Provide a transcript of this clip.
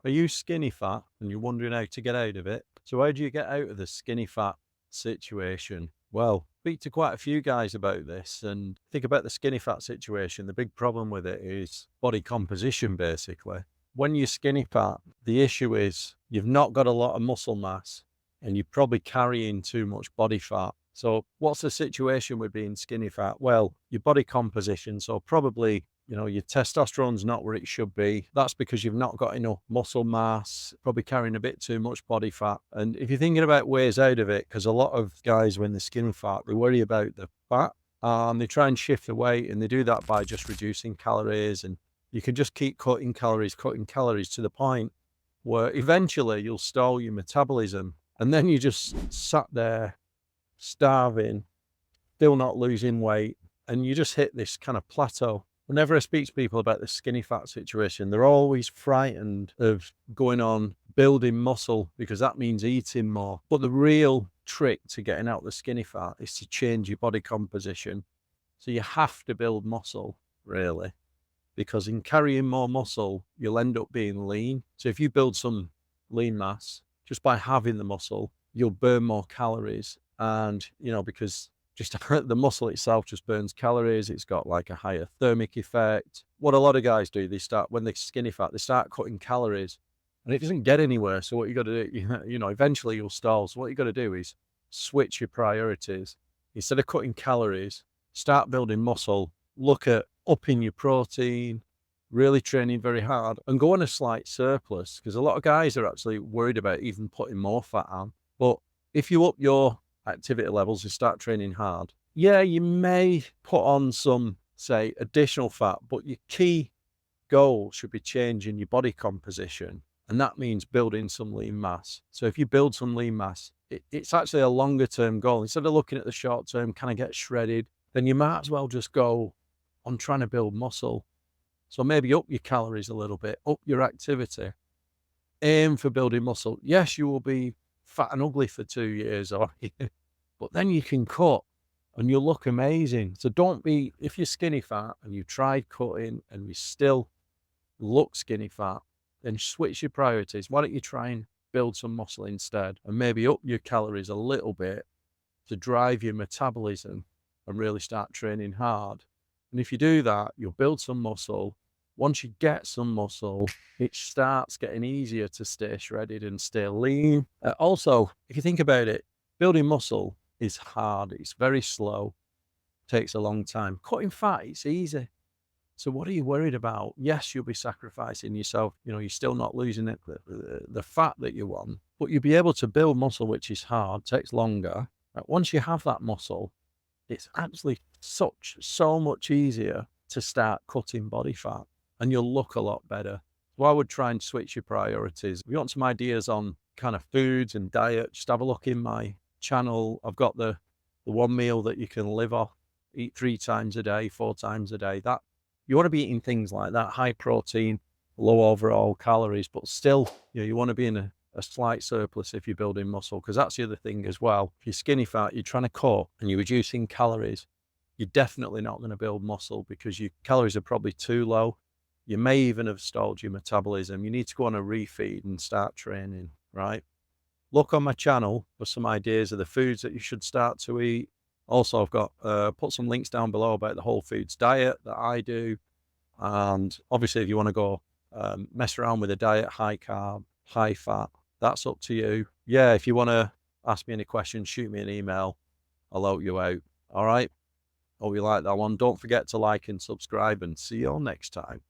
Are you skinny fat and you're wondering how to get out of it? So how do you get out of the skinny fat situation? Well, speak to quite a few guys about this and think about the skinny fat situation. The big problem with it is body composition, basically. When you're skinny fat, the issue is you've not got a lot of muscle mass and you're probably carrying too much body fat. So what's the situation with being skinny fat? Well, your body composition. So probably, your testosterone's not where it should be. That's because you've not got enough muscle mass, probably carrying a bit too much body fat. And if you're thinking about ways out of it, because a lot of guys, when they're skinny fat, they worry about the fat. They try and shift the weight, and they do that by just reducing calories. And you can just keep cutting calories to the point where eventually you'll stall your metabolism. And then you just sat there starving, still not losing weight, and you just hit this kind of plateau. Whenever I speak to people about the skinny fat situation, they're always frightened of going on building muscle because that means eating more. But the real trick to getting out the skinny fat is to change your body composition. So you have to build muscle, really, because in carrying more muscle, you'll end up being lean. So if you build some lean mass just by having the muscle, you'll burn more calories. And, because just the muscle itself just burns calories. It's got like a higher thermic effect. What a lot of guys do, when they're skinny fat, they start cutting calories and it doesn't get anywhere. So what you got to do, eventually you'll stall. So what you got to do is switch your priorities. Instead of cutting calories, start building muscle, look at upping your protein, really training very hard and go on a slight surplus, because a lot of guys are actually worried about even putting more fat on. But if you up your activity levels, you start training hard, yeah, you may put on some, say, additional fat, but your key goal should be changing your body composition. And that means building some lean mass. So if you build some lean mass, it's actually a longer term goal. Instead of looking at the short term, can I get shredded? Then you might as well just go on trying to build muscle. So maybe up your calories a little bit, up your activity, aim for building muscle. Yes, you will be fat and ugly for 2 years, but then you can cut and you'll look amazing. So if you're skinny fat and you tried cutting and you still look skinny fat, then switch your priorities. Why don't you try and build some muscle instead and maybe up your calories a little bit to drive your metabolism and really start training hard. And if you do that, you'll build some muscle. Once you get some muscle, it starts getting easier to stay shredded and stay lean. Also, if you think about it, building muscle is hard. It's very slow, takes a long time. Cutting fat, it's easy. So what are you worried about? Yes, you'll be sacrificing yourself. You're still not losing the fat that you want, but you'll be able to build muscle, which is hard, takes longer. Once you have that muscle, it's actually so much easier to start cutting body fat and you'll look a lot better. So I would try and switch your priorities. If you want some ideas on kind of foods and diet, just have a look in my channel. I've got the one meal that you can live off, eat 3 times a day, 4 times a day. That you want to be eating things like that, high protein, low overall calories, but still, you want to be in a slight surplus if you're building muscle, because that's the other thing as well. If you're skinny fat, you're trying to cut and you're reducing calories, you're definitely not going to build muscle because your calories are probably too low. You may even have stalled your metabolism. You need to go on a refeed and start training, right? Look on my channel for some ideas of the foods that you should start to eat. Also, I've got put some links down below about the whole foods diet that I do. And obviously, if you want to go mess around with a diet, high carb, high fat, that's up to you. Yeah, if you want to ask me any questions, shoot me an email. I'll help you out. All right. Hope you like that one. Don't forget to like and subscribe, and see you all next time.